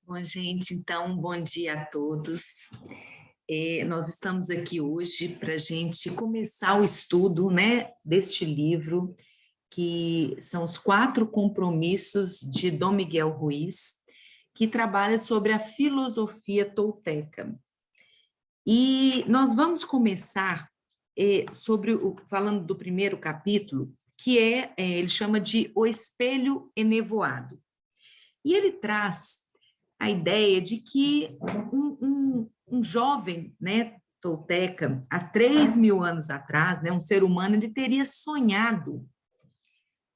Bom, gente, então, bom dia a todos. Nós estamos aqui hoje para a gente começar o estudo, né, deste livro, que são os 4 compromissos de Dom Miguel Ruiz, que trabalha sobre a filosofia tolteca. E nós vamos começar falando do primeiro capítulo, que ele chama de O Espelho Enevoado. E ele traz a ideia de que um jovem, né, tolteca, há 3.000 anos atrás, né, um ser humano, ele teria sonhado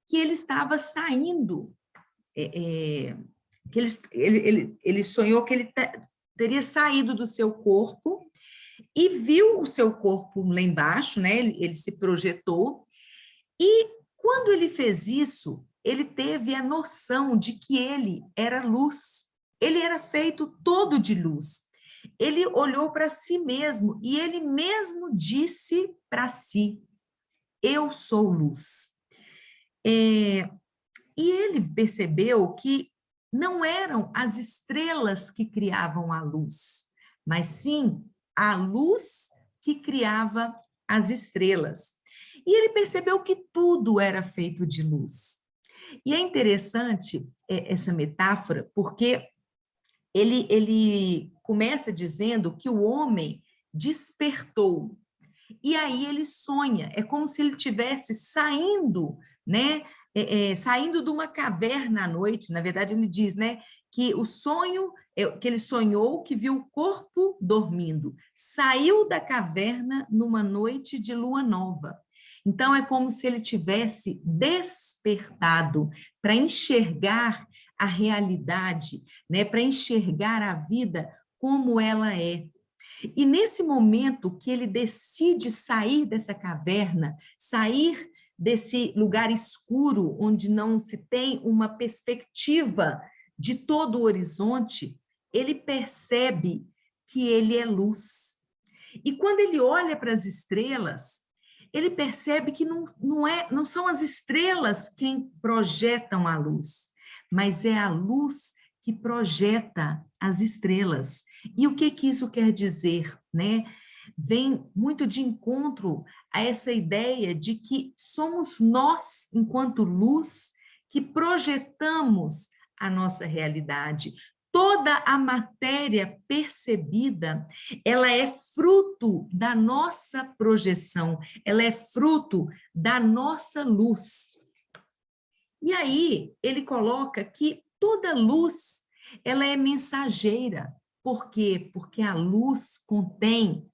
que ele estava saindo, que ele sonhou que ele teria saído do seu corpo e viu o seu corpo lá embaixo, né, ele se projetou, e quando ele fez isso, ele teve a noção de que ele era luz. Ele era feito todo de luz. Ele olhou para si mesmo e ele mesmo disse para si: eu sou luz. E ele percebeu que não eram as estrelas que criavam a luz, mas sim a luz que criava as estrelas. E ele percebeu que tudo era feito de luz. E é interessante essa metáfora, porque ele começa dizendo que o homem despertou, e aí ele sonha, é como se ele estivesse saindo, né, saindo de uma caverna à noite. Na verdade, ele diz, né, que o sonho, que ele sonhou que viu o corpo dormindo, saiu da caverna numa noite de lua nova. Então, é como se ele tivesse despertado para enxergar a realidade, né, para enxergar a vida como ela é. E nesse momento que ele decide sair dessa caverna, sair desse lugar escuro, onde não se tem uma perspectiva de todo o horizonte, ele percebe que ele é luz. E quando ele olha para as estrelas, ele percebe que não são as estrelas quem projetam a luz, mas é a luz que projeta as estrelas. E o que isso quer dizer, né? Vem muito de encontro a essa ideia de que somos nós, enquanto luz, que projetamos a nossa realidade. Toda a matéria percebida, ela é fruto da nossa projeção, ela é fruto da nossa luz. E aí ele coloca que toda luz, ela é mensageira. Por quê? Porque a luz contém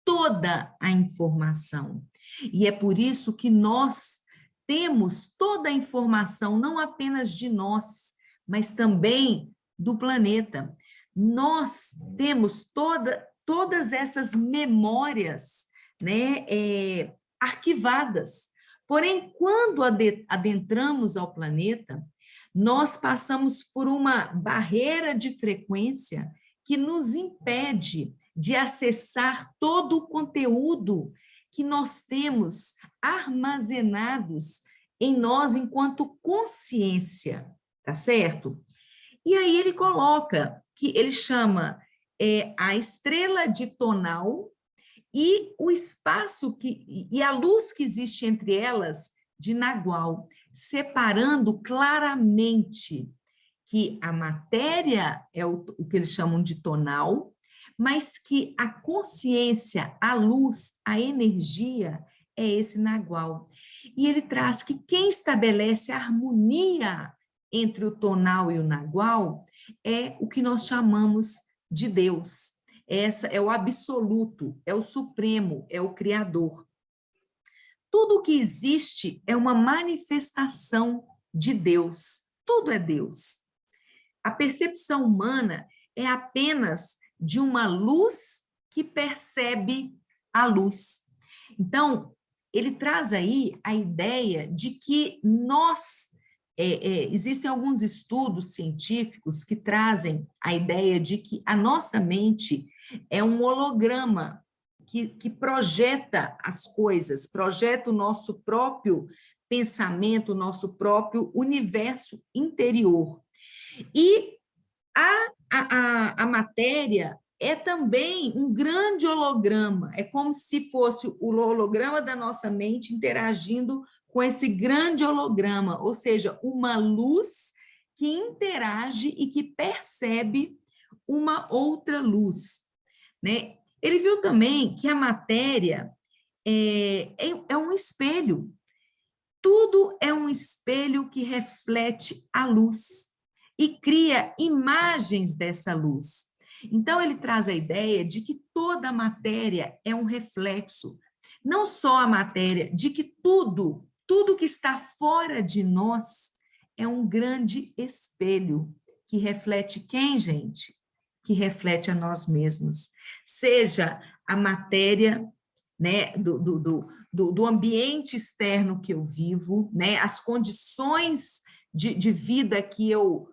toda a informação. E é por isso que nós temos toda a informação, não apenas de nós, mas também do planeta. Nós temos todas essas memórias, né, arquivadas. Porém, quando adentramos ao planeta, nós passamos por uma barreira de frequência que nos impede de acessar todo o conteúdo que nós temos armazenados em nós enquanto consciência, tá certo? E aí ele coloca que ele chama a estrela de tonal e o espaço e a luz que existe entre elas de nagual, separando claramente que a matéria é o que eles chamam de tonal, mas que a consciência, a luz, a energia é esse nagual. E ele traz que quem estabelece a harmonia entre o tonal e o nagual é o que nós chamamos de Deus. Essa é o absoluto, é o supremo, é o criador. Tudo o que existe é uma manifestação de Deus. Tudo é Deus. A percepção humana é apenas de uma luz que percebe a luz. Então, ele traz aí a ideia de que existem alguns estudos científicos que trazem a ideia de que a nossa mente é um holograma que projeta as coisas, projeta o nosso próprio pensamento, o nosso próprio universo interior. E A matéria é também um grande holograma, é como se fosse o holograma da nossa mente interagindo com esse grande holograma, ou seja, uma luz que interage e que percebe uma outra luz, né? Ele viu também que a matéria é um espelho, tudo é um espelho que reflete a luz e cria imagens dessa luz. Então, ele traz a ideia de que toda a matéria é um reflexo, não só a matéria, de que tudo que está fora de nós é um grande espelho que reflete quem, gente? Que reflete a nós mesmos. Seja a matéria, né, do ambiente externo que eu vivo, né, as condições de vida que eu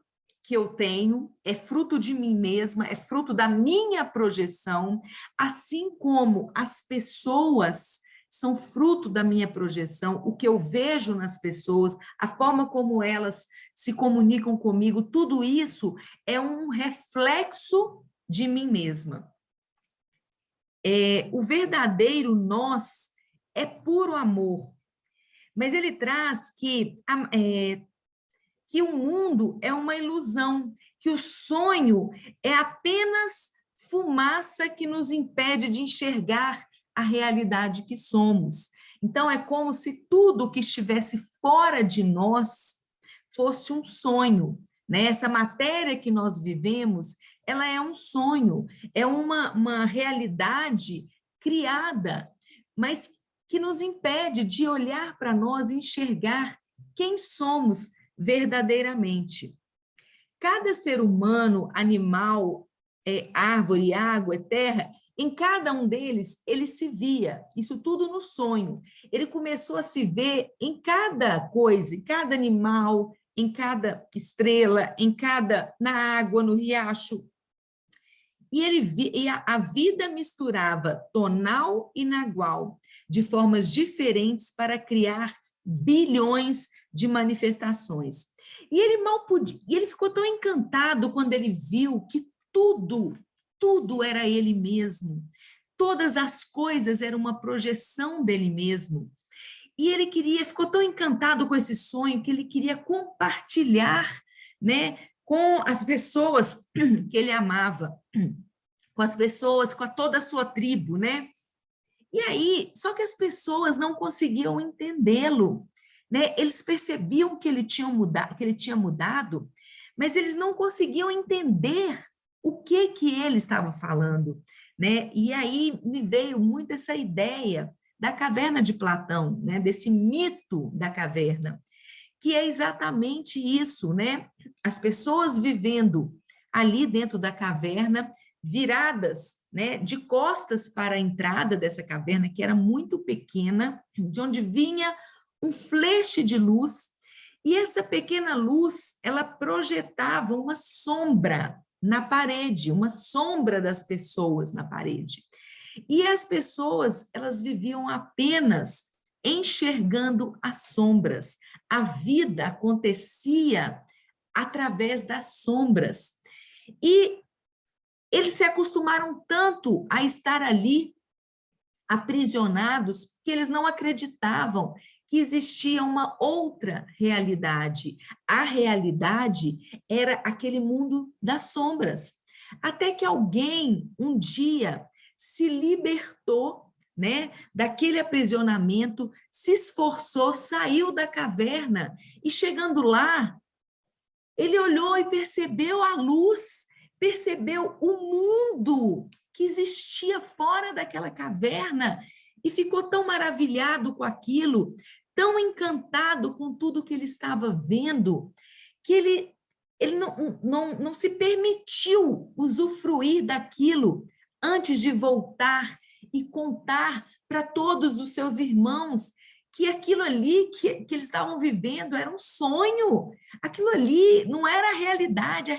tenho, é fruto de mim mesma, é fruto da minha projeção, assim como as pessoas são fruto da minha projeção, o que eu vejo nas pessoas, a forma como elas se comunicam comigo, tudo isso é um reflexo de mim mesma. O verdadeiro nós é puro amor, mas ele traz que o mundo é uma ilusão, que o sonho é apenas fumaça que nos impede de enxergar a realidade que somos. Então, é como se tudo que estivesse fora de nós fosse um sonho, né? Essa matéria que nós vivemos, ela é um sonho, é uma realidade criada, mas que nos impede de olhar para nós e enxergar quem somos verdadeiramente. Cada ser humano, animal, árvore, água, terra, em cada um deles, ele se via, isso tudo no sonho. Ele começou a se ver em cada coisa, em cada animal, em cada estrela, na água, no riacho. E a vida misturava tonal e nagual, de formas diferentes para criar bilhões de manifestações. E ele mal podia, e ele ficou tão encantado quando ele viu que tudo era ele mesmo. Todas as coisas eram uma projeção dele mesmo. E ele ficou tão encantado com esse sonho que ele queria compartilhar, né, com as pessoas que ele amava, com as pessoas, com toda a sua tribo, né? E aí, só que as pessoas não conseguiam entendê-lo, né? Eles percebiam que ele tinha mudado, mas eles não conseguiam entender o que ele estava falando, né? E aí me veio muito essa ideia da caverna de Platão, né? Desse mito da caverna, que é exatamente isso, né? As pessoas vivendo ali dentro da caverna, viradas, né, de costas para a entrada dessa caverna, que era muito pequena, de onde vinha um feixe de luz, e essa pequena luz, ela projetava uma sombra na parede, uma sombra das pessoas na parede. E as pessoas, elas viviam apenas enxergando as sombras. A vida acontecia através das sombras. E eles se acostumaram tanto a estar ali, aprisionados, que eles não acreditavam que existia uma outra realidade. A realidade era aquele mundo das sombras. Até que alguém, um dia, se libertou, né, daquele aprisionamento, se esforçou, saiu da caverna e, chegando lá, ele olhou e percebeu a luz, percebeu o mundo que existia fora daquela caverna e ficou tão maravilhado com aquilo, tão encantado com tudo que ele estava vendo, que ele não se permitiu usufruir daquilo antes de voltar e contar para todos os seus irmãos que aquilo ali que eles estavam vivendo era um sonho. Aquilo ali não era a realidade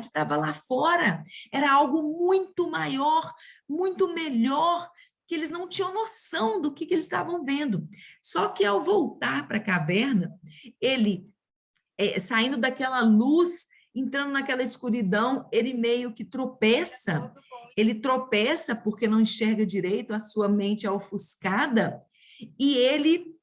estava lá fora. Era algo muito maior, muito melhor, que eles não tinham noção do que eles estavam vendo. Só que ao voltar para a caverna, ele, saindo daquela luz, entrando naquela escuridão, ele meio que tropeça, ele tropeça porque não enxerga direito, a sua mente é ofuscada, e ele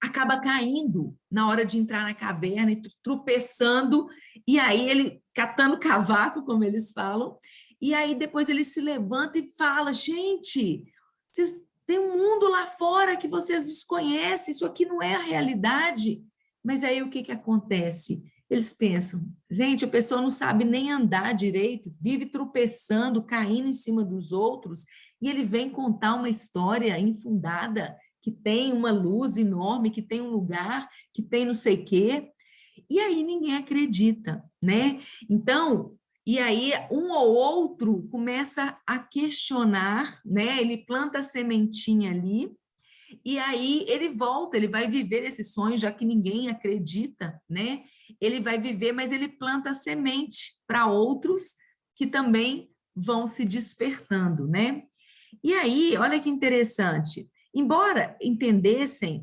acaba caindo na hora de entrar na caverna e tropeçando, e aí ele catando cavaco, como eles falam, e aí depois ele se levanta e fala, gente, vocês tem um mundo lá fora que vocês desconhecem, isso aqui não é a realidade. Mas aí o que que acontece? Eles pensam, gente, a pessoa não sabe nem andar direito, vive tropeçando, caindo em cima dos outros, e ele vem contar uma história infundada, que tem uma luz enorme, que tem um lugar, que tem não sei o quê, e aí ninguém acredita, né? Então, e aí um ou outro começa a questionar, né? Ele planta a sementinha ali, e aí ele volta, ele vai viver esse sonho, já que ninguém acredita, né? Ele vai viver, mas ele planta a semente para outros que também vão se despertando, né? E aí, olha que interessante, embora entendesse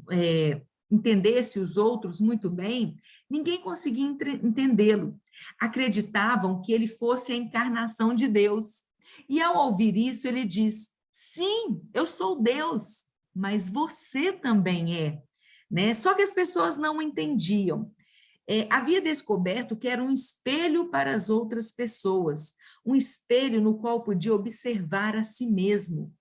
os outros muito bem, ninguém conseguia entendê-lo. Acreditavam que ele fosse a encarnação de Deus. E ao ouvir isso, ele diz: sim, eu sou Deus, mas você também é. Né? Só que as pessoas não entendiam. Havia descoberto que era um espelho para as outras pessoas, um espelho no qual podia observar a si mesmo.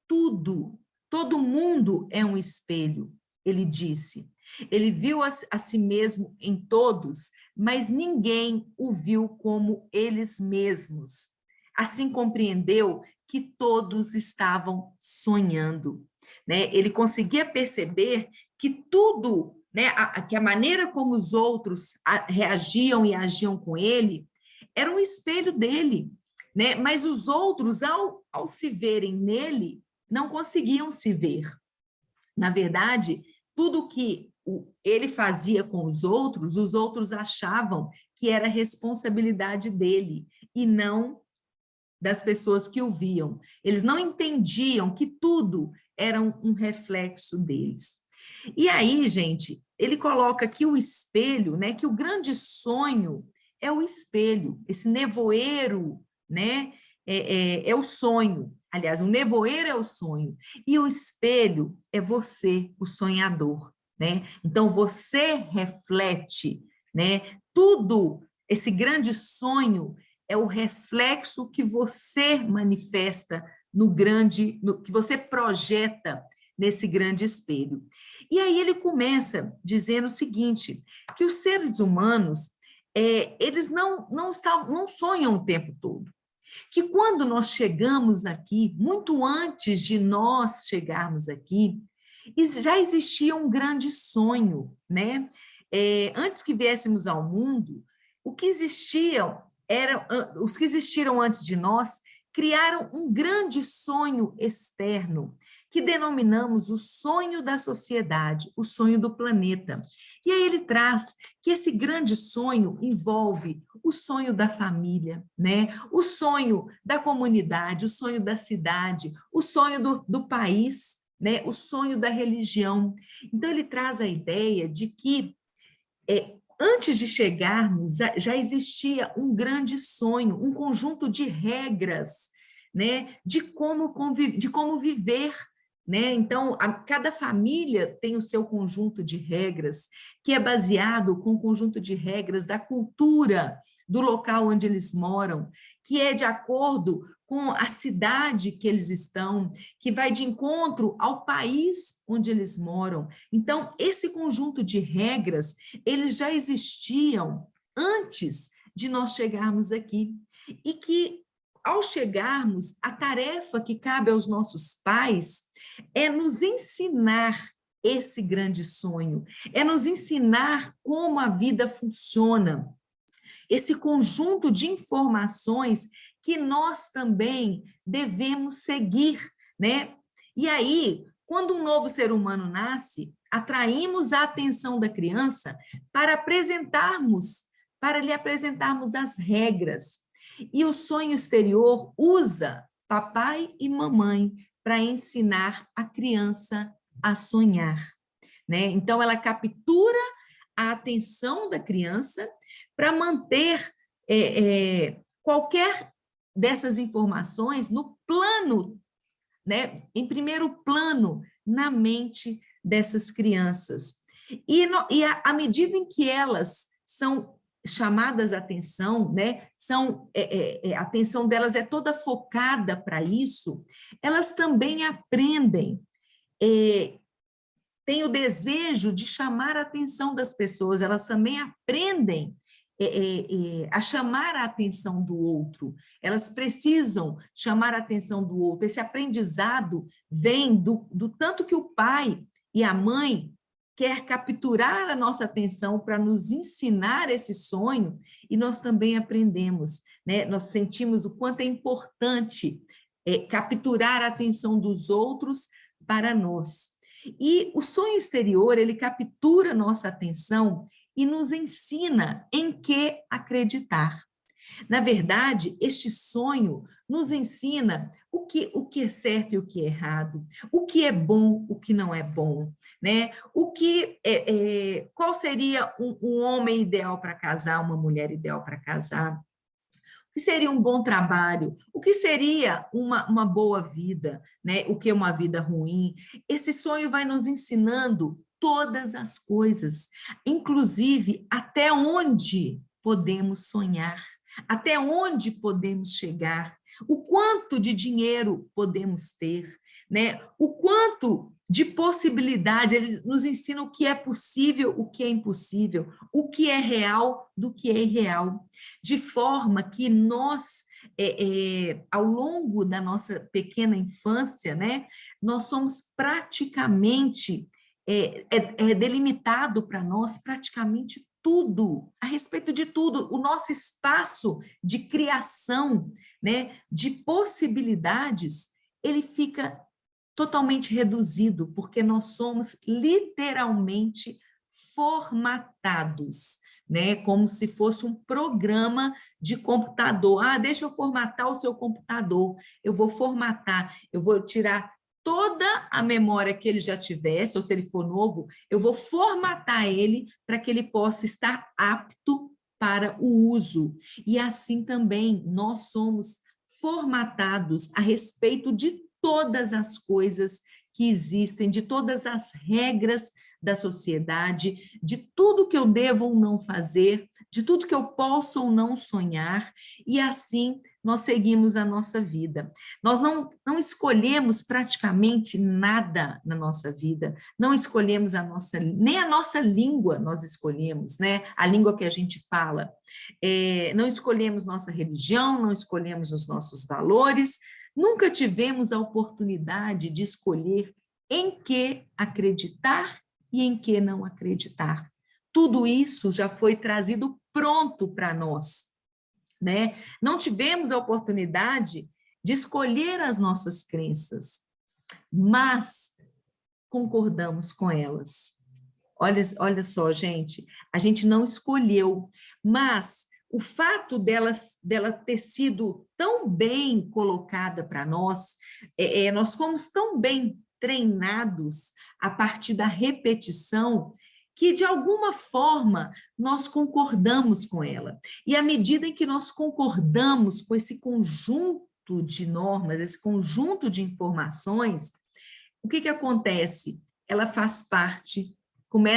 Tudo, todo mundo é um espelho, ele disse. Ele viu a si mesmo em todos, mas ninguém o viu como eles mesmos. Assim compreendeu que todos estavam sonhando. Né? Ele conseguia perceber que tudo, né, que a maneira como os outros reagiam e agiam com ele, era um espelho dele. Né? Mas os outros, ao se verem nele, não conseguiam se ver. Na verdade, tudo que ele fazia com os outros achavam que era responsabilidade dele e não das pessoas que o viam. Eles não entendiam que tudo era um reflexo deles. E aí, gente, ele coloca aqui o espelho, né, que o grande sonho é o espelho, esse nevoeiro, né, é o sonho. Aliás, o nevoeiro é o sonho. E o espelho é você, o sonhador, né? Então, você reflete, né? Tudo, esse grande sonho é o reflexo que você manifesta que você projeta nesse grande espelho. E aí ele começa dizendo o seguinte, que os seres humanos, eles não sonham o tempo todo. Que quando nós chegamos aqui, muito antes de nós chegarmos aqui, já existia um grande sonho, né? Antes que viéssemos ao mundo, os que existiram antes de nós criaram um grande sonho externo, que denominamos o sonho da sociedade, o sonho do planeta. E aí ele traz que esse grande sonho envolve o sonho da família, né? O sonho da comunidade, o sonho da cidade, o sonho do país, né? O sonho da religião. Então ele traz a ideia de que antes de chegarmos, já existia um grande sonho, um conjunto de regras, né, de como viver, né? Então, cada família tem o seu conjunto de regras, que é baseado com o conjunto de regras da cultura do local onde eles moram, que é de acordo com a cidade que eles estão, que vai de encontro ao país onde eles moram. Então, esse conjunto de regras, eles já existiam antes de nós chegarmos aqui. E que, ao chegarmos, a tarefa que cabe aos nossos pais é nos ensinar esse grande sonho, é nos ensinar como a vida funciona, esse conjunto de informações que nós também devemos seguir, né? E aí, quando um novo ser humano nasce, atraímos a atenção da criança para lhe apresentarmos as regras. E o sonho exterior usa papai e mamãe para ensinar a criança a sonhar, né? Então ela captura a atenção da criança para manter qualquer dessas informações no plano, né, em primeiro plano, na mente dessas crianças. E à medida em que elas são chamadas a atenção, né, a atenção delas é toda focada para isso, elas também aprendem, têm o desejo de chamar a atenção das pessoas, elas também aprendem a chamar a atenção do outro, elas precisam chamar a atenção do outro. Esse aprendizado vem do tanto que o pai e a mãe quer capturar a nossa atenção para nos ensinar esse sonho, e nós também aprendemos, né? Nós sentimos o quanto é importante capturar a atenção dos outros para nós. E o sonho exterior, ele captura nossa atenção e nos ensina em que acreditar. Na verdade, este sonho nos ensina o que é certo e o que é errado, o que é bom, o que não é bom, né? Qual seria um homem ideal para casar, uma mulher ideal para casar? O que seria um bom trabalho? O que seria uma boa vida, né? O que é uma vida ruim? Esse sonho vai nos ensinando todas as coisas, inclusive até onde podemos sonhar, até onde podemos chegar, o quanto de dinheiro podemos ter, né? O quanto de possibilidades, ele nos ensina o que é possível, o que é impossível, o que é real do que é irreal, de forma que nós, ao longo da nossa pequena infância, né, nós somos praticamente, delimitado para nós praticamente tudo, a respeito de tudo, o nosso espaço de criação, né, de possibilidades, ele fica totalmente reduzido, porque nós somos literalmente formatados, né? Como se fosse um programa de computador. Ah, deixa eu formatar o seu computador. Eu vou formatar, eu vou tirar toda a memória que ele já tivesse, ou se ele for novo, eu vou formatar ele para que ele possa estar apto para o uso. E assim também nós somos formatados a respeito de todas as coisas que existem, de todas as regras da sociedade, de tudo que eu devo ou não fazer, de tudo que eu posso ou não sonhar, e assim nós seguimos a nossa vida. Nós não escolhemos praticamente nada na nossa vida, não escolhemos nem a nossa língua nós escolhemos, né? A língua que a gente fala. Não escolhemos nossa religião, não escolhemos os nossos valores, nunca tivemos a oportunidade de escolher em que acreditar e em que não acreditar. Tudo isso já foi trazido pronto para nós, né? Não tivemos a oportunidade de escolher as nossas crenças, mas concordamos com elas. Olha só, gente, a gente não escolheu, mas o fato dela ter sido tão bem colocada para nós, nós fomos tão bem treinados a partir da repetição, que de alguma forma nós concordamos com ela. E à medida em que nós concordamos com esse conjunto de normas, esse conjunto de informações, o que acontece? Ela faz parte,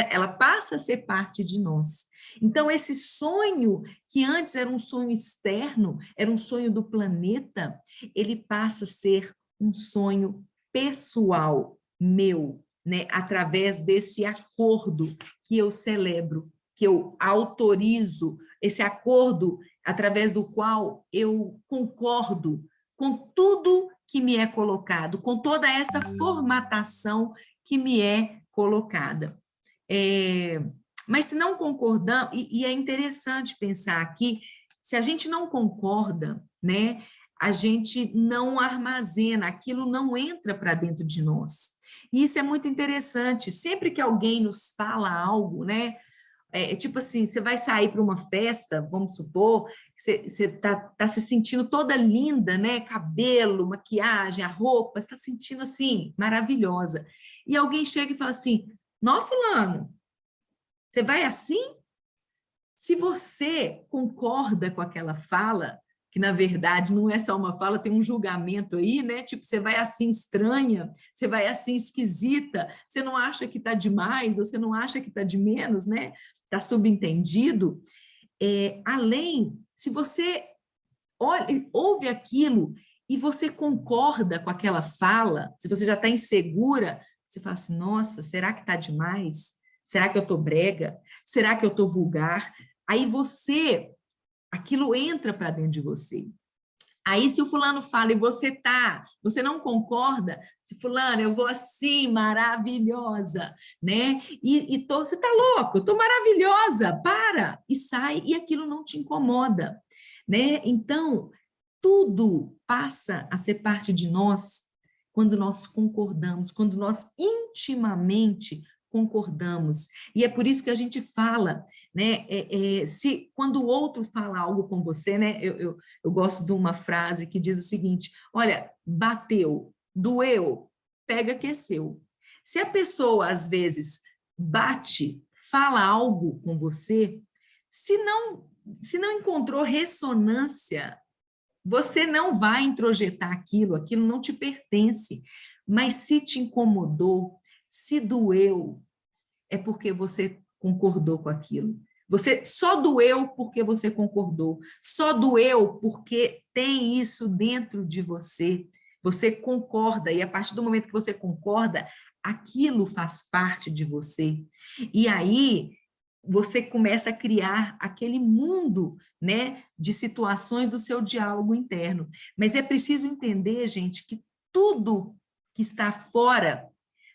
ela passa a ser parte de nós. Então, esse sonho, que antes era um sonho externo, era um sonho do planeta, ele passa a ser um sonho pessoal, meu, né? Através desse acordo que eu celebro, que eu autorizo, esse acordo através do qual eu concordo com tudo que me é colocado, com toda essa formatação que me é colocada. Mas se não concordamos, e é interessante pensar aqui, se a gente não concorda, né, a gente não armazena, aquilo não entra para dentro de nós. E isso é muito interessante, sempre que alguém nos fala algo, né, tipo assim, você vai sair para uma festa, vamos supor, você está se sentindo toda linda, né? Cabelo, maquiagem, a roupa, você está sentindo assim, maravilhosa. E alguém chega e fala assim: Nó, fulano, você vai assim? Se você concorda com aquela fala, que na verdade não é só uma fala, tem um julgamento aí, né? Tipo, você vai assim estranha, você vai assim esquisita, você não acha que está demais, ou você não acha que está de menos, né? Está subentendido. Além, se você ouve aquilo e você concorda com aquela fala, se você já está insegura, você fala assim, nossa, será que está demais? Será que eu estou brega? Será que eu estou vulgar? Aí aquilo entra para dentro de você. Aí se o fulano fala e você não concorda, se fulano, eu vou assim, maravilhosa, né? Você tá louco, eu tô maravilhosa, para! E sai, e aquilo não te incomoda, né? Então, tudo passa a ser parte de nós quando nós concordamos, quando nós intimamente concordamos. E é por isso que a gente fala, né? Se quando o outro fala algo com você, né? Eu gosto de uma frase que diz o seguinte: olha, bateu, doeu, pega que é seu. Se a pessoa às vezes bate, fala algo com você, se não encontrou ressonância, você não vai introjetar aquilo não te pertence. Mas se te incomodou, se doeu, é porque você concordou com aquilo. Você só doeu porque você concordou, só doeu porque tem isso dentro de você. Você concorda, e a partir do momento que você concorda, aquilo faz parte de você. E aí você começa a criar aquele mundo, né, de situações do seu diálogo interno. Mas é preciso entender, gente, que tudo que está fora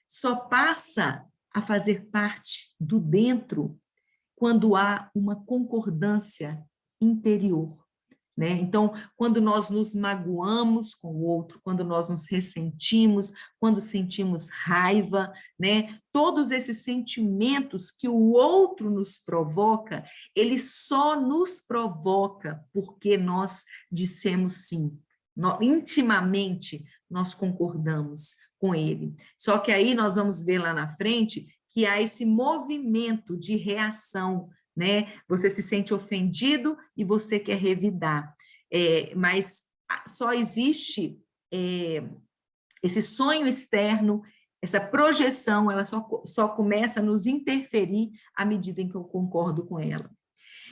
só passa a fazer parte do dentro quando há uma concordância interior, né? Então, quando nós nos magoamos com o outro, quando nós nos ressentimos, quando sentimos raiva, né? Todos esses sentimentos que o outro nos provoca, ele só nos provoca porque nós dissemos sim. Intimamente, nós concordamos com ele. Só que aí nós vamos ver lá na frente que há esse movimento de reação, né? Você se sente ofendido e você quer revidar. Mas só existe esse sonho externo, essa projeção, ela só começa a nos interferir à medida em que eu concordo com ela.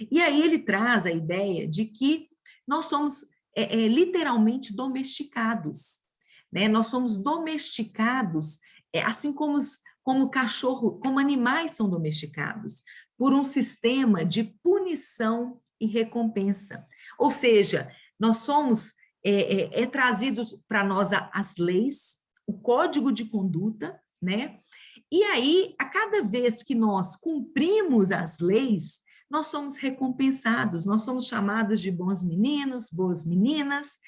E aí ele traz a ideia de que nós somos literalmente domesticados, né? Nós somos domesticados, assim como cachorro, como animais são domesticados, por um sistema de punição e recompensa. Ou seja, nós somos trazidos para nós as leis, o código de conduta, né? E aí, a cada vez que nós cumprimos as leis, nós somos recompensados, nós somos chamados de bons meninos, boas meninas,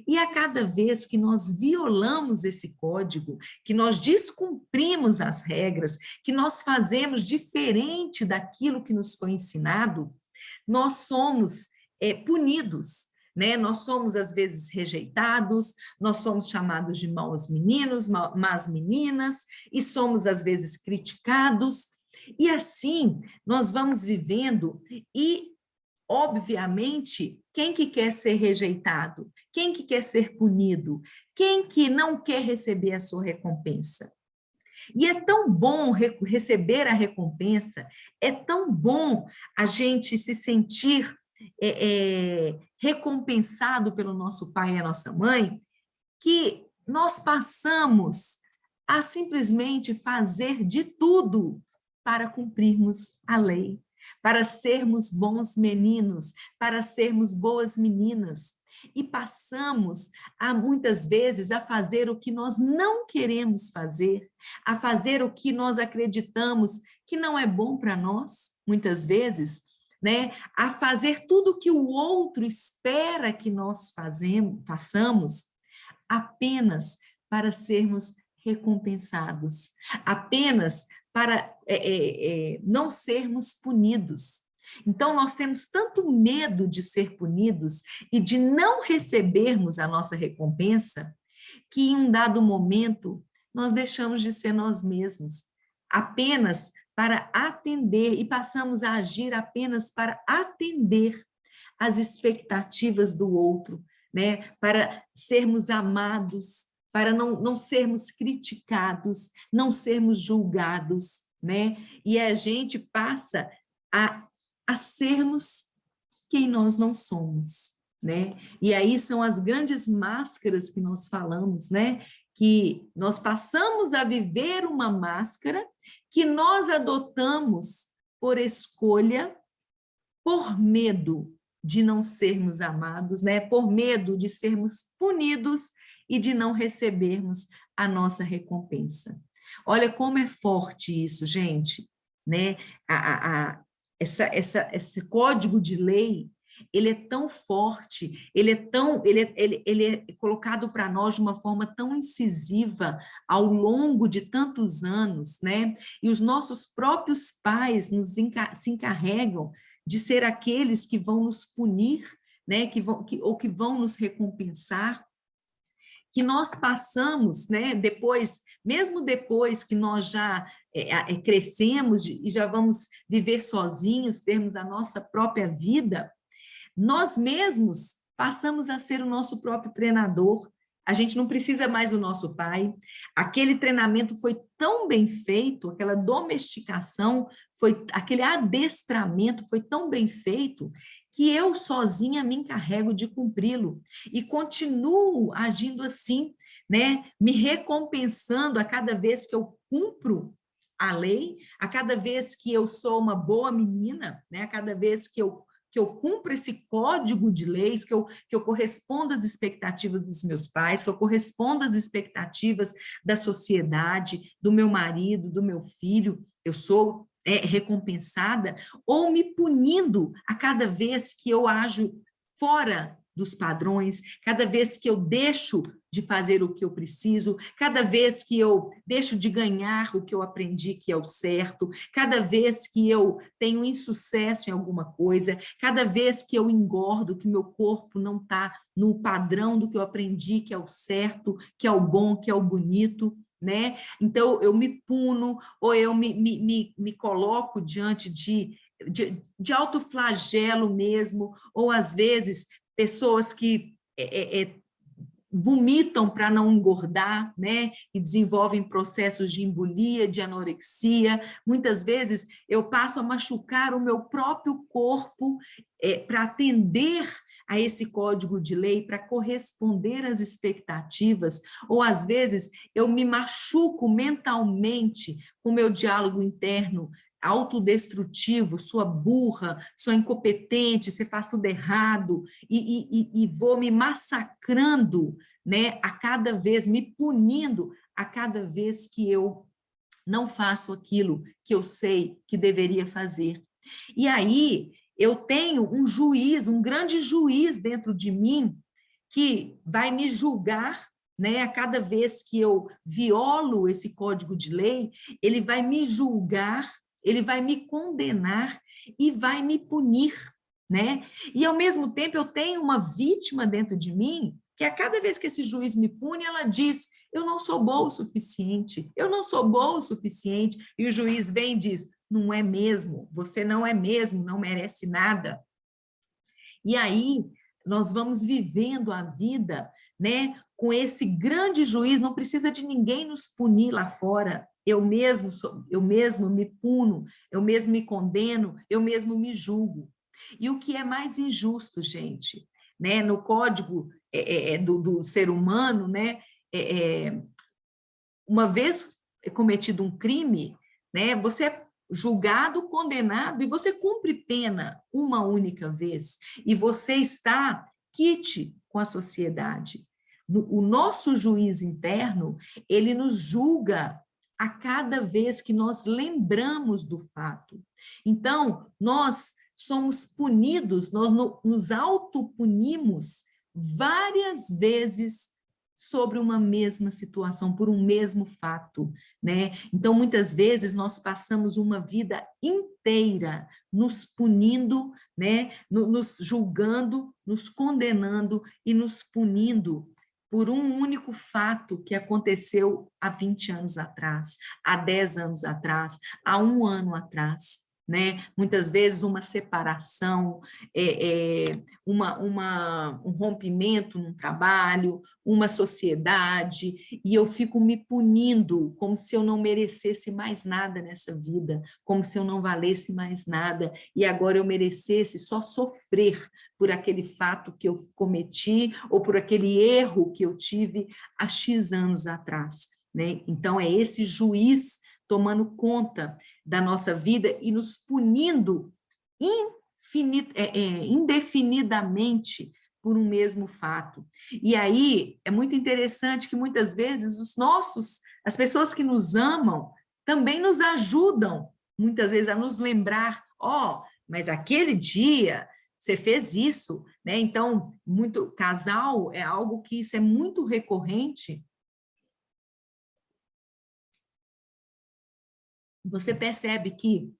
e a cada vez que nós violamos esse código, que nós descumprimos as regras, que nós fazemos diferente daquilo que nos foi ensinado, nós somos punidos, né? Nós somos, às vezes, rejeitados, nós somos chamados de maus meninos, más meninas, e somos, às vezes, criticados, e assim nós vamos vivendo e, obviamente, quem que quer ser rejeitado? Quem que quer ser punido? Quem que não quer receber a sua recompensa? E é tão bom receber a recompensa, é tão bom a gente se sentir recompensado pelo nosso pai e a nossa mãe, que nós passamos a simplesmente fazer de tudo para cumprirmos a lei, para sermos bons meninos, para sermos boas meninas. E passamos, muitas vezes, a fazer o que nós não queremos fazer, a fazer o que nós acreditamos que não é bom para nós, muitas vezes, né? A fazer tudo o que o outro espera que nós façamos, apenas para sermos recompensados, apenas para não sermos punidos. Então, nós temos tanto medo de ser punidos e de não recebermos a nossa recompensa, que em um dado momento nós deixamos de ser nós mesmos, apenas para atender e passamos a agir apenas para atender as expectativas do outro, né? Para sermos amados, para não sermos criticados, não sermos julgados, né? E a gente passa a sermos quem nós não somos, né? E aí são as grandes máscaras que nós falamos, né? Que nós passamos a viver uma máscara que nós adotamos por escolha, por medo de não sermos amados, né? Por medo de sermos punidos e de não recebermos a nossa recompensa. Olha como é forte isso, gente, né? Esse código de lei, ele é tão forte, ele é colocado para nós de uma forma tão incisiva ao longo de tantos anos, né? E os nossos próprios pais se encarregam de ser aqueles que vão nos punir, né? Ou que vão nos recompensar, que nós passamos, né, depois, mesmo depois que nós já crescemos e já vamos viver sozinhos, termos a nossa própria vida, nós mesmos passamos a ser o nosso próprio treinador. A gente não precisa mais do nosso pai. Aquele treinamento foi tão bem feito, aquela domesticação, aquele adestramento foi tão bem feito que eu sozinha me encarrego de cumpri-lo e continuo agindo assim, né? Me recompensando a cada vez que eu cumpro a lei, a cada vez que eu sou uma boa menina, né? A cada vez que eu cumpro esse código de leis, que eu correspondo às expectativas dos meus pais, que eu correspondo às expectativas da sociedade, do meu marido, do meu filho, eu sou recompensada, ou me punindo a cada vez que eu ajo fora dos padrões, cada vez que eu deixo de fazer o que eu preciso, cada vez que eu deixo de ganhar o que eu aprendi que é o certo, cada vez que eu tenho insucesso em alguma coisa, cada vez que eu engordo, que meu corpo não está no padrão do que eu aprendi que é o certo, que é o bom, que é o bonito, né? Então, eu me puno, ou eu me coloco diante de autoflagelo mesmo, ou às vezes pessoas que vomitam para não engordar, né? E desenvolvem processos de embolia, de anorexia. Muitas vezes eu passo a machucar o meu próprio corpo para atender a esse código de lei, para corresponder às expectativas, ou às vezes eu me machuco mentalmente com o meu diálogo interno, autodestrutivo, sua burra, sua incompetente, você faz tudo errado, e vou me massacrando, né, a cada vez, me punindo a cada vez que eu não faço aquilo que eu sei que deveria fazer. E aí eu tenho um juiz, um grande juiz dentro de mim, que vai me julgar, né, a cada vez que eu violo esse código de lei, ele vai me julgar, ele vai me condenar e vai me punir, né? E ao mesmo tempo eu tenho uma vítima dentro de mim, que a cada vez que esse juiz me pune, ela diz: eu não sou boa o suficiente, eu não sou boa o suficiente, e o juiz vem e diz: não é mesmo, você não é mesmo, não merece nada. E aí nós vamos vivendo a vida, né, com esse grande juiz, não precisa de ninguém nos punir lá fora. Eu mesmo me puno, eu mesmo me condeno, eu mesmo me julgo. E o que é mais injusto, gente, né, no código do ser humano, né, uma vez cometido um crime, né, você é julgado, condenado, e você cumpre pena uma única vez, e você está quite com a sociedade. O nosso juiz interno, ele nos julga a cada vez que nós lembramos do fato. Então, nós somos punidos, nós nos autopunimos várias vezes sobre uma mesma situação, por um mesmo fato, né? Então, muitas vezes, nós passamos uma vida inteira nos punindo, né? Nos julgando, nos condenando e nos punindo por um único fato que aconteceu há 20 anos atrás, há 10 anos atrás, há um ano atrás, né? Muitas vezes uma separação, um rompimento no trabalho, uma sociedade, e eu fico me punindo como se eu não merecesse mais nada nessa vida, como se eu não valesse mais nada, e agora eu merecesse só sofrer por aquele fato que eu cometi ou por aquele erro que eu tive há X anos atrás, né? Então, é esse juiz tomando conta da nossa vida e nos punindo indefinidamente por um mesmo fato. E aí, é muito interessante que muitas vezes as pessoas que nos amam também nos ajudam, muitas vezes, a nos lembrar, mas aquele dia você fez isso, né? Então, muito casal é algo que isso é muito recorrente. Você percebe que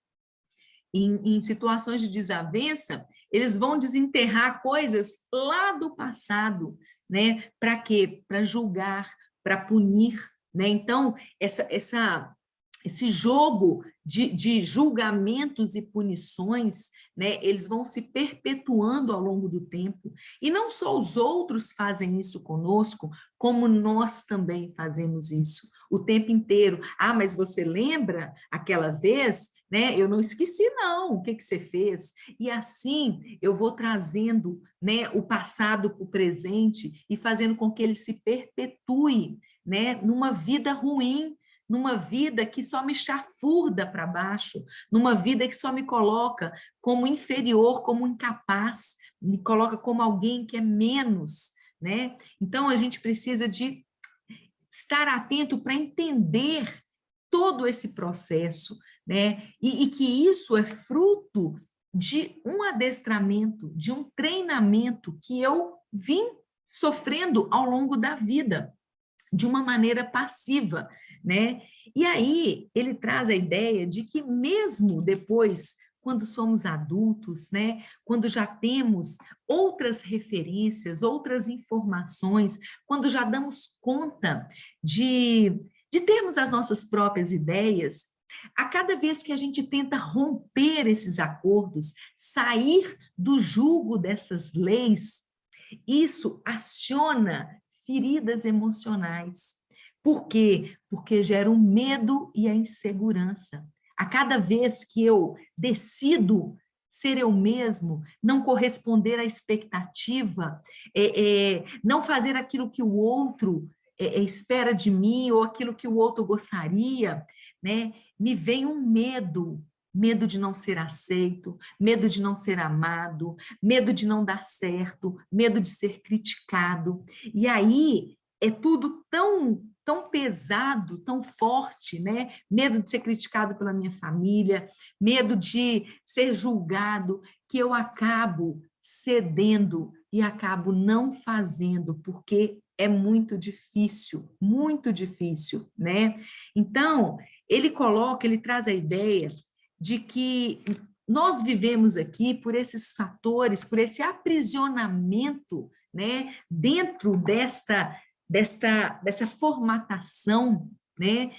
em situações de desavença, eles vão desenterrar coisas lá do passado, né? Para quê? Para julgar, para punir, né? Então, esse jogo de julgamentos e punições, né, eles vão se perpetuando ao longo do tempo. E não só os outros fazem isso conosco, como nós também fazemos isso o tempo inteiro. Mas você lembra aquela vez, né? Eu não esqueci, não. O que você fez? E assim eu vou trazendo, né, o passado para o presente e fazendo com que ele se perpetue, né, numa vida ruim, numa vida que só me chafurda para baixo, numa vida que só me coloca como inferior, como incapaz, me coloca como alguém que é menos, né? Então, a gente precisa de estar atento para entender todo esse processo, né? E que isso é fruto de um adestramento, de um treinamento que eu vim sofrendo ao longo da vida, de uma maneira passiva, né? E aí ele traz a ideia de que mesmo depois, quando somos adultos, né? Quando já temos outras referências, outras informações, quando já damos conta de termos as nossas próprias ideias, a cada vez que a gente tenta romper esses acordos, sair do jugo dessas leis, isso aciona feridas emocionais. Por quê? Porque gera o medo e a insegurança. A cada vez que eu decido ser eu mesmo, não corresponder à expectativa, não fazer aquilo que o outro espera de mim ou aquilo que o outro gostaria, né? Me vem um medo, medo de não ser aceito, medo de não ser amado, medo de não dar certo, medo de ser criticado. E aí é tudo tão pesado, tão forte, né? Medo de ser criticado pela minha família, medo de ser julgado, que eu acabo cedendo e acabo não fazendo, porque é muito difícil, né? Então, ele traz a ideia de que nós vivemos aqui por esses fatores, por esse aprisionamento, né, dentro dessa formatação, né,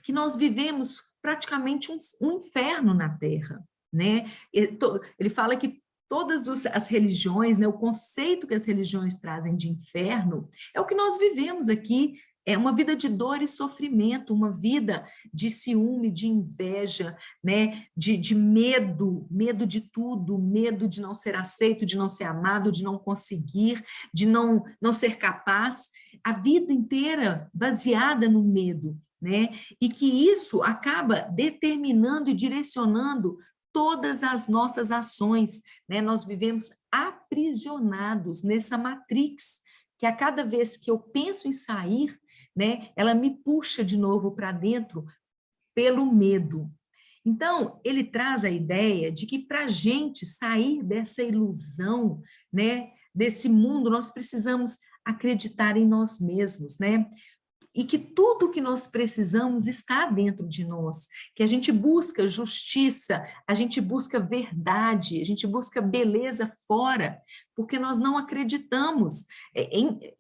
que nós vivemos praticamente um inferno na Terra, né? Ele fala que todas as religiões, né, o conceito que as religiões trazem de inferno é o que nós vivemos aqui. É uma vida de dor e sofrimento, uma vida de ciúme, de inveja, né? de medo de tudo, medo de não ser aceito, de não ser amado, de não conseguir, de não ser capaz. A vida inteira baseada no medo, né? E que isso acaba determinando e direcionando todas as nossas ações, né? Nós vivemos aprisionados nessa matrix, que a cada vez que eu penso em sair, né, ela me puxa de novo para dentro pelo medo. Então, ele traz a ideia de que para a gente sair dessa ilusão, né, desse mundo, nós precisamos acreditar em nós mesmos, né? e que tudo que nós precisamos está dentro de nós, que a gente busca justiça, a gente busca verdade, a gente busca beleza fora, porque nós não acreditamos.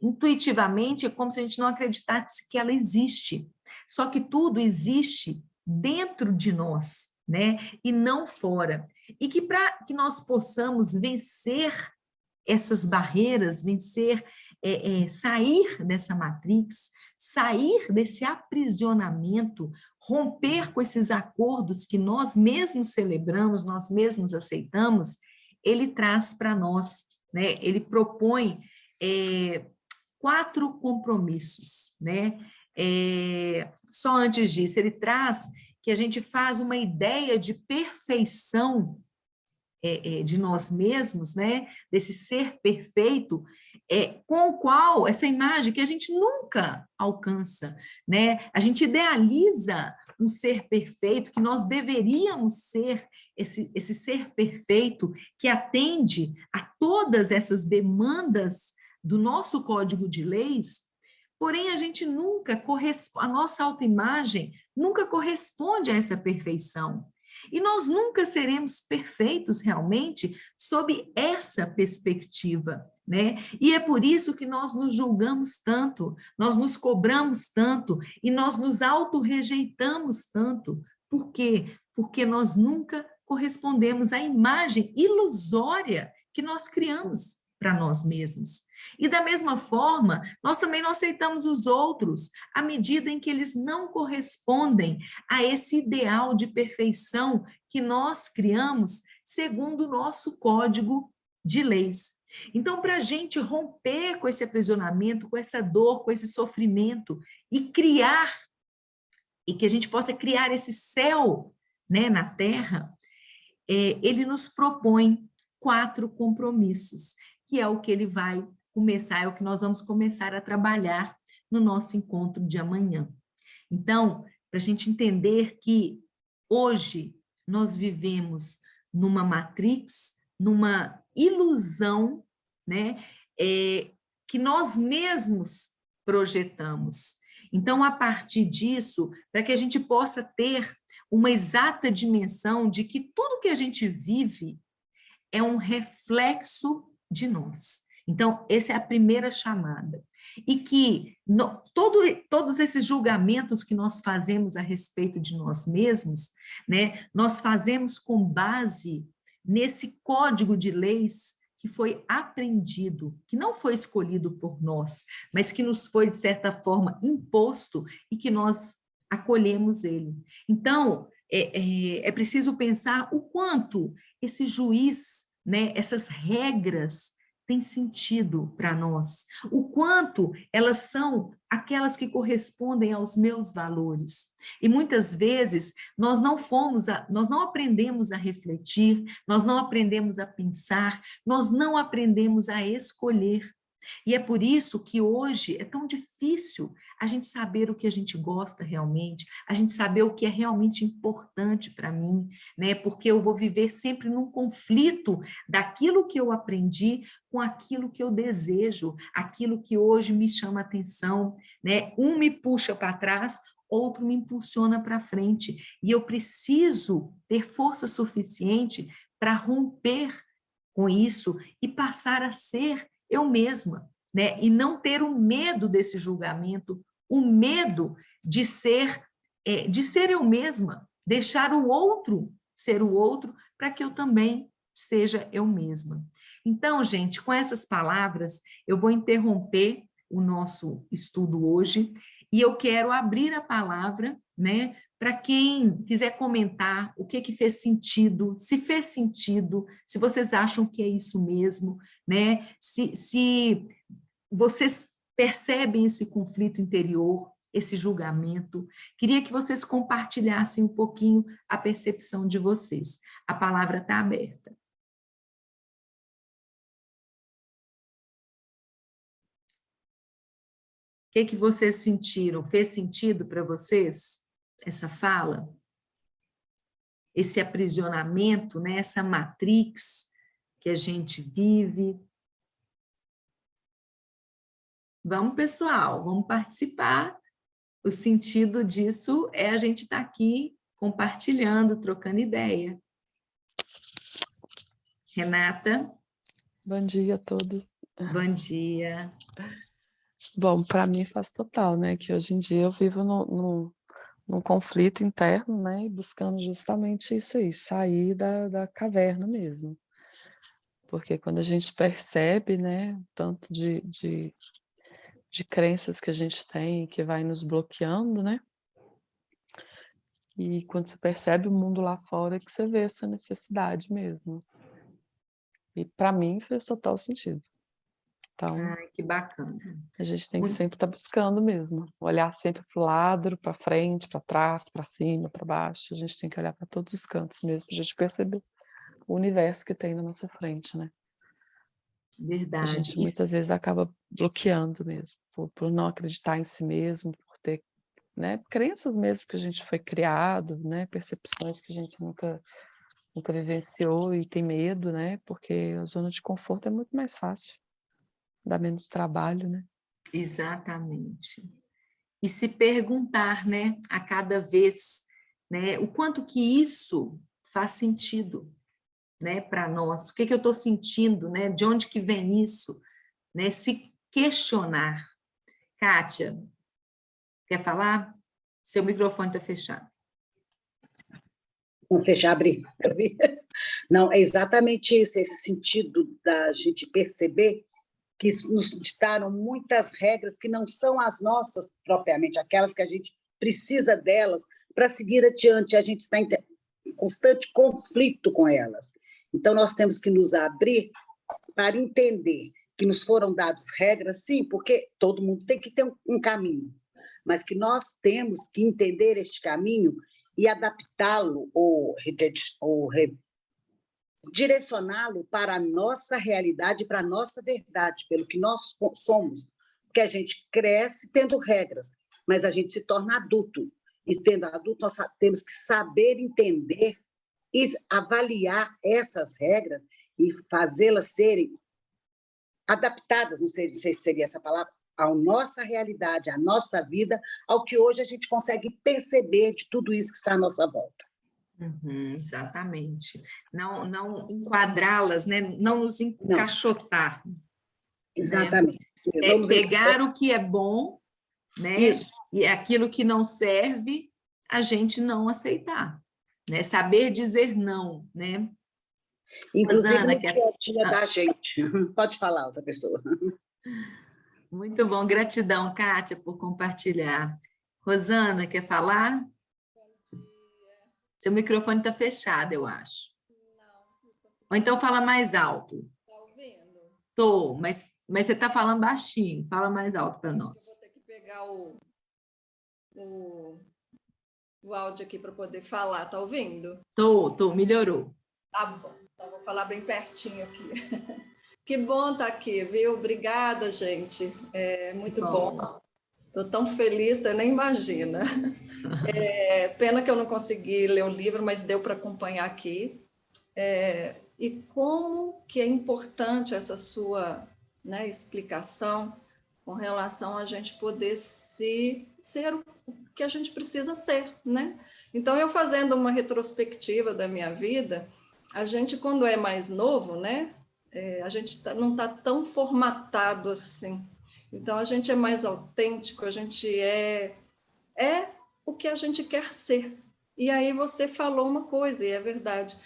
Intuitivamente, é como se a gente não acreditasse que ela existe. Só que tudo existe dentro de nós, né? E não fora. E que para que nós possamos vencer essas barreiras, vencer, sair dessa matrix, sair desse aprisionamento, romper com esses acordos que nós mesmos celebramos, nós mesmos aceitamos, ele traz para nós, né? Ele propõe 4 compromissos, né? Só antes disso, ele traz que a gente faz uma ideia de perfeição de nós mesmos, né? Desse ser perfeito, com o qual, essa imagem que a gente nunca alcança, né? A gente idealiza um ser perfeito, que nós deveríamos ser esse ser perfeito que atende a todas essas demandas do nosso código de leis, porém a gente nunca corresponde, a nossa autoimagem nunca corresponde a essa perfeição. E nós nunca seremos perfeitos realmente sob essa perspectiva, né? E é por isso que nós nos julgamos tanto, nós nos cobramos tanto e nós nos autorrejeitamos tanto. Por quê? Porque nós nunca correspondemos à imagem ilusória que nós criamos para nós mesmos. E da mesma forma, nós também não aceitamos os outros à medida em que eles não correspondem a esse ideal de perfeição que nós criamos segundo o nosso código de leis. Então, para a gente romper com esse aprisionamento, com essa dor, com esse sofrimento e criar, e que a gente possa criar esse céu, né, na Terra, ele nos propõe 4 compromissos, que é o que ele vai começar, é o que nós vamos começar a trabalhar no nosso encontro de amanhã. Então, para a gente entender que hoje nós vivemos numa matrix, numa ilusão, né, que nós mesmos projetamos. Então, a partir disso, para que a gente possa ter uma exata dimensão de que tudo que a gente vive é um reflexo de nós. Então, essa é a primeira chamada. E que todos esses julgamentos que nós fazemos a respeito de nós mesmos, né, nós fazemos com base nesse código de leis que foi aprendido, que não foi escolhido por nós, mas que nos foi, de certa forma, imposto e que nós acolhemos ele. Então, é preciso pensar o quanto esse juiz, né, essas regras têm sentido para nós, o quanto elas são aquelas que correspondem aos meus valores. E muitas vezes nós não aprendemos a refletir, nós não aprendemos a pensar, nós não aprendemos a escolher. E é por isso que hoje é tão difícil a gente saber o que a gente gosta realmente, a gente saber o que é realmente importante para mim, né? Porque eu vou viver sempre num conflito daquilo que eu aprendi com aquilo que eu desejo, aquilo que hoje me chama atenção, né? Um me puxa para trás, outro me impulsiona para frente. E eu preciso ter força suficiente para romper com isso e passar a ser eu mesma, né? E não ter o medo desse julgamento, o medo de ser eu mesma, deixar o outro ser o outro, para que eu também seja eu mesma. Então, gente, com essas palavras, eu vou interromper o nosso estudo hoje e eu quero abrir a palavra, né, para quem quiser comentar o que fez sentido, se vocês acham que é isso mesmo, né? Se vocês percebem esse conflito interior, esse julgamento. Queria que vocês compartilhassem um pouquinho a percepção de vocês. A palavra está aberta. O que vocês sentiram? Fez sentido para vocês essa fala? Esse aprisionamento, né? Essa matrix que a gente vive. Vamos, pessoal, vamos participar. o sentido disso é a gente estar aqui compartilhando, trocando ideia. Renata? Bom dia a todos. Bom dia. Bom, para mim faz total, né? Que hoje em dia eu vivo num conflito interno, né? E buscando justamente isso aí, sair da caverna mesmo. Porque quando a gente percebe, né, o tanto de crenças que a gente tem, que vai nos bloqueando, né? E quando você percebe o mundo lá fora, que você vê essa necessidade mesmo. E para mim fez total sentido. Então, Ai, que bacana. a gente tem que Muito, sempre estar buscando mesmo, olhar sempre para o lado, para frente, para trás, para cima, para baixo. A gente tem que olhar para todos os cantos mesmo, para a gente perceber o universo que tem na nossa frente, né? Que a verdade. gente muitas vezes acaba bloqueando mesmo, por não acreditar em si mesmo, por ter, né, crenças mesmo que a gente foi criado, né, percepções que a gente nunca vivenciou e tem medo, né? Porque a zona de conforto é muito mais fácil, dá menos trabalho, né? Exatamente. E se perguntar, né, a cada vez, né, o quanto que isso faz sentido, né, para nós. O que que eu estou sentindo, né? De onde que vem isso, né? Se questionar. Kátia, quer falar? Seu microfone está fechado. Vamos fechar, abrir. Não, é exatamente isso, esse sentido da gente perceber que nos ditaram muitas regras que não são as nossas propriamente, aquelas que a gente precisa delas para seguir adiante. A gente está em constante conflito com elas. Então, nós temos que nos abrir para entender que nos foram dadas regras, sim, porque todo mundo tem que ter um caminho, mas que nós temos que entender este caminho e adaptá-lo ou direcioná-lo para a nossa realidade, para a nossa verdade, pelo que nós somos. Porque a gente cresce tendo regras, mas a gente se torna adulto. E sendo adulto, nós temos que saber entender e avaliar essas regras e fazê-las serem adaptadas, não sei se seria essa palavra, à nossa realidade, à nossa vida, ao que hoje a gente consegue perceber de tudo isso que está à nossa volta. Exatamente. Não enquadrá-las, né? Não nos encaixotar. Exatamente. Né? Pegar o que é bom, né? Isso. E aquilo que não serve, a gente não aceitar. Né? Saber dizer não, né? Inclusive Rosana, no dia a dia da gente. Pode falar, outra pessoa. Muito bom, gratidão, Kátia, por compartilhar. Rosana, quer falar? Seu microfone está fechado, eu acho. Ou então fala mais alto. Está ouvindo? Estou, mas você está falando baixinho. Fala mais alto para nós. Eu vou ter que pegar o áudio aqui para poder falar. Está ouvindo? Estou, melhorou. Tá bom, então vou falar bem pertinho aqui. Que bom estar aqui, viu? Obrigada, gente. É muito bom. Estou tão feliz, você nem imagina. Pena que eu não consegui ler o livro, mas deu para acompanhar aqui. E como que é importante essa sua, né, explicação com relação a gente poder ser o que a gente precisa ser, né? Então, eu fazendo uma retrospectiva da minha vida, a gente, quando é mais novo, né, a gente não está tão formatado assim. Então, a gente é mais autêntico, a gente é o que a gente quer ser. E aí você falou uma coisa, e é verdade.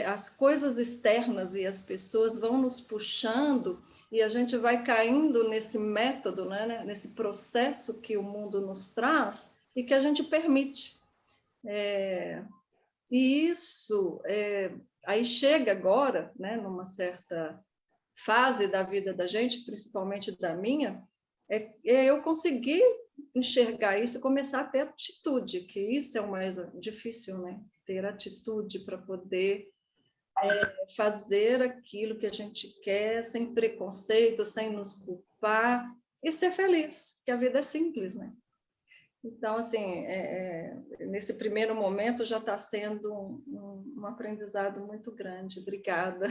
As coisas externas e as pessoas vão nos puxando e a gente vai caindo nesse método, né, nesse processo que o mundo nos traz e que a gente permite. E isso, aí chega agora, né, numa certa fase da vida da gente, principalmente da minha, eu consegui enxergar isso e começar a ter atitude, que isso é o mais difícil, né? Ter atitude para poder fazer aquilo que a gente quer, sem preconceito, sem nos culpar, e ser feliz, que a vida é simples, né? Então, assim, nesse primeiro momento já está sendo um aprendizado muito grande. Obrigada.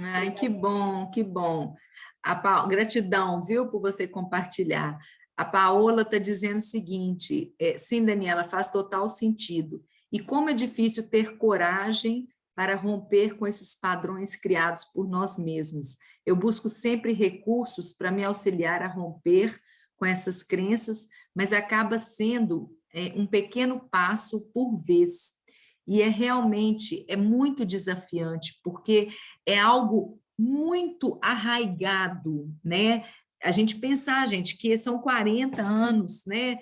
Ai, que bom, que bom. Gratidão, viu, por você compartilhar. A Paola está dizendo o seguinte, sim, Daniela, faz total sentido. E como é difícil ter coragem para romper com esses padrões criados por nós mesmos. Eu busco sempre recursos para me auxiliar a romper com essas crenças, mas acaba sendo um pequeno passo por vez. E realmente muito desafiante, porque é algo muito arraigado, né? A gente pensar, gente, que são 40 anos, né?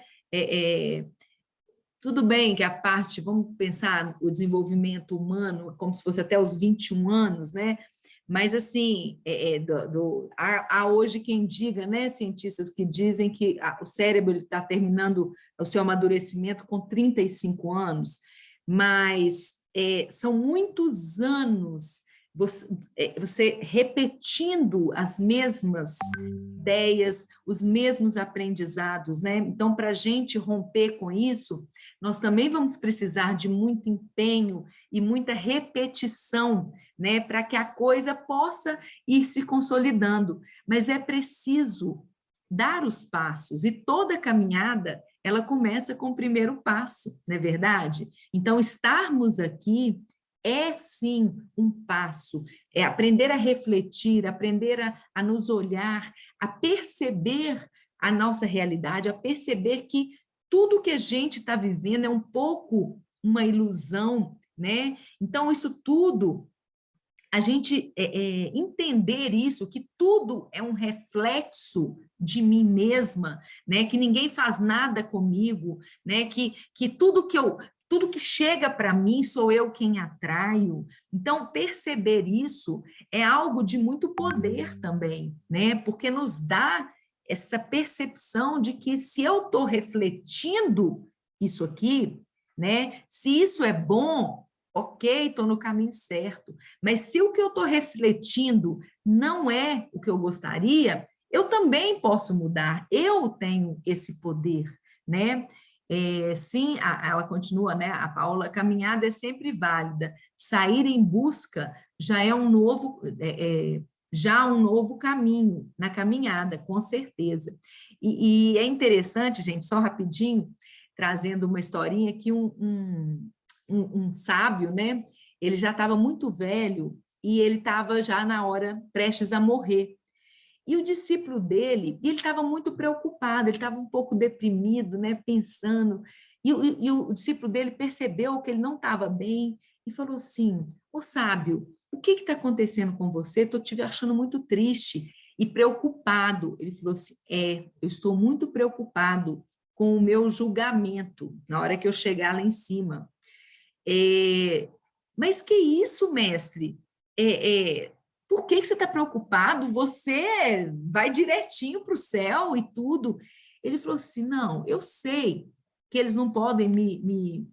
Tudo bem que a parte, vamos pensar o desenvolvimento humano como se fosse até os 21 anos, né? Mas, assim, há hoje quem diga, né, cientistas que dizem que o cérebro está terminando o seu amadurecimento com 35 anos, mas são muitos anos você repetindo as mesmas ideias, os mesmos aprendizados, né? Então, para a gente romper com isso, nós também vamos precisar de muito empenho e muita repetição, né, para que a coisa possa ir se consolidando. Mas é preciso dar os passos, e toda caminhada, ela começa com o primeiro passo, não é verdade? Então, estarmos aqui é sim um passo, é aprender a refletir, aprender a nos olhar, a perceber a nossa realidade, a perceber que tudo que a gente está vivendo é um pouco uma ilusão, né? Então, isso tudo, a gente entender isso, que tudo é um reflexo de mim mesma, né? Que ninguém faz nada comigo, né? Que tudo que chega para mim sou eu quem atraio. Então, perceber isso é algo de muito poder também, né? Porque nos dá essa percepção de que se eu estou refletindo isso aqui, né? Se isso é bom, ok, estou no caminho certo. Mas se o que eu estou refletindo não é o que eu gostaria, eu também posso mudar. Eu tenho esse poder, né? Sim, ela continua, né? A Paola, a caminhada é sempre válida. Sair em busca já é um novo caminho na caminhada, com certeza. E é interessante, gente, só rapidinho, trazendo uma historinha que um sábio, né? Ele já estava muito velho e ele estava já na hora prestes a morrer. E o discípulo dele, ele estava muito preocupado, ele estava um pouco deprimido, né, pensando. E o discípulo dele percebeu que ele não estava bem e falou assim: ô sábio, o que está acontecendo com você? Estou te achando muito triste e preocupado. Ele falou assim: eu estou muito preocupado com o meu julgamento na hora que eu chegar lá em cima. Mas que isso, mestre? Por que você está preocupado? Você vai direitinho para o céu e tudo. Ele falou assim, não, eu sei que eles não podem me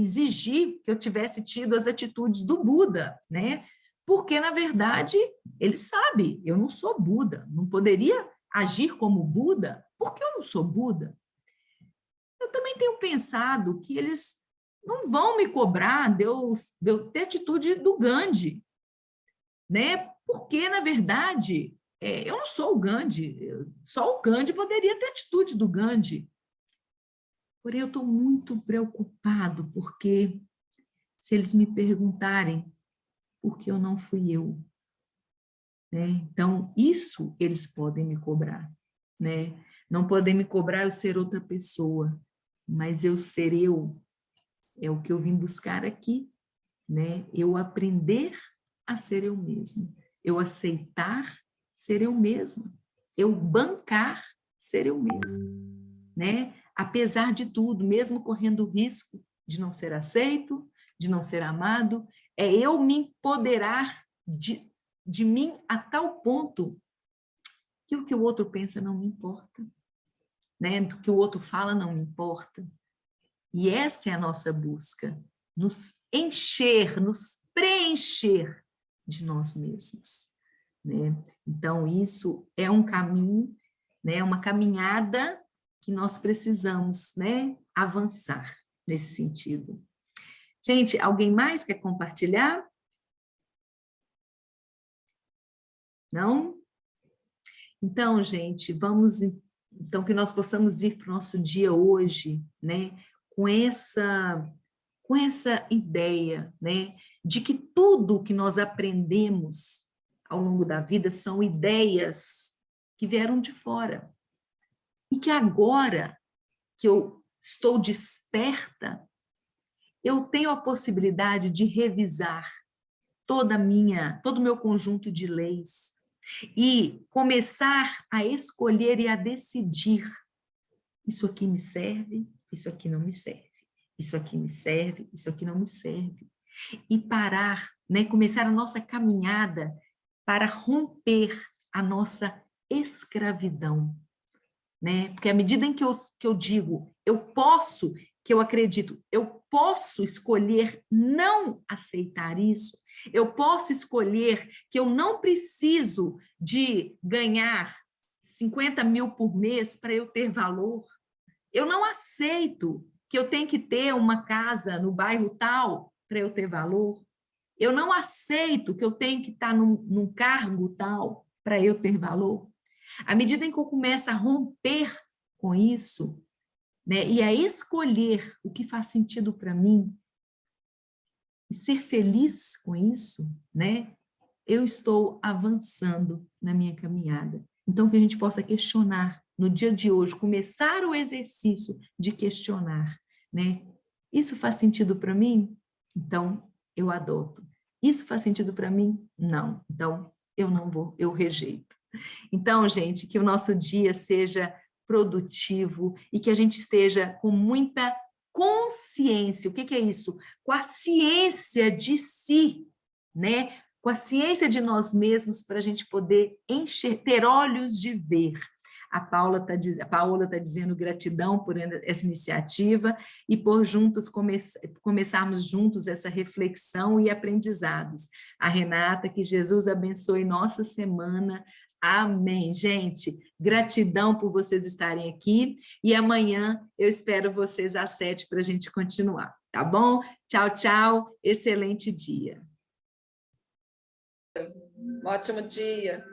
exigir que eu tivesse tido as atitudes do Buda, né? Porque, na verdade, ele sabe, eu não sou Buda, não poderia agir como Buda, porque eu não sou Buda. Eu também tenho pensado que eles não vão me cobrar de eu ter atitude do Gandhi, né? Porque, na verdade, eu não sou o Gandhi, só o Gandhi poderia ter atitude do Gandhi. Porém, eu estou muito preocupado, porque se eles me perguntarem por que eu não fui eu, né? Então, isso eles podem me cobrar, né? Não podem me cobrar eu ser outra pessoa, mas eu ser eu, é o que eu vim buscar aqui, né? Eu aprender a ser eu mesmo, eu aceitar ser eu mesma, eu bancar ser eu mesma, né? Apesar de tudo, mesmo correndo o risco de não ser aceito, de não ser amado, é eu me empoderar de mim a tal ponto que o que o outro pensa não me importa, né? Do que o outro fala não me importa. E essa é a nossa busca, nos encher, nos preencher de nós mesmos, né? Então, isso é um caminho, né? Uma caminhada que nós precisamos, né? Avançar nesse sentido. Gente, alguém mais quer compartilhar? Não? Então, gente, vamos Então, que nós possamos ir para o nosso dia hoje, né, com essa ideia, né, de que tudo que nós aprendemos ao longo da vida são ideias que vieram de fora. E que agora que eu estou desperta, eu tenho a possibilidade de revisar todo o meu conjunto de leis e começar a escolher e a decidir: isso aqui me serve, isso aqui não me serve, isso aqui me serve, isso aqui não me serve. E parar, né, começar a nossa caminhada para romper a nossa escravidão, né? Porque à medida em que eu digo, que eu acredito, eu posso escolher não aceitar isso, eu posso escolher que eu não preciso de ganhar 50 mil por mês para eu ter valor, eu não aceito que eu tenho que ter uma casa no bairro tal para eu ter valor, eu não aceito que eu tenho que estar num cargo tal para eu ter valor. À medida em que eu começo a romper com isso, né, e a escolher o que faz sentido para mim, e ser feliz com isso, né, eu estou avançando na minha caminhada. Então, que a gente possa questionar no dia de hoje, começar o exercício de questionar, né? Isso faz sentido para mim? Então, eu adoto. Isso faz sentido para mim? Não. Então, eu não vou, eu rejeito. Então, gente, que o nosso dia seja produtivo e que a gente esteja com muita consciência. O que é isso? Com a ciência de si, né? Com a ciência de nós mesmos para a gente poder ter olhos de ver. A Paola tá dizendo gratidão por essa iniciativa e por juntos começarmos juntos essa reflexão e aprendizados. A Renata, que Jesus abençoe nossa semana. Amém, gente. Gratidão por vocês estarem aqui e amanhã eu espero vocês às 7 para a gente continuar, tá bom? Tchau, tchau. Excelente dia. Ótimo dia.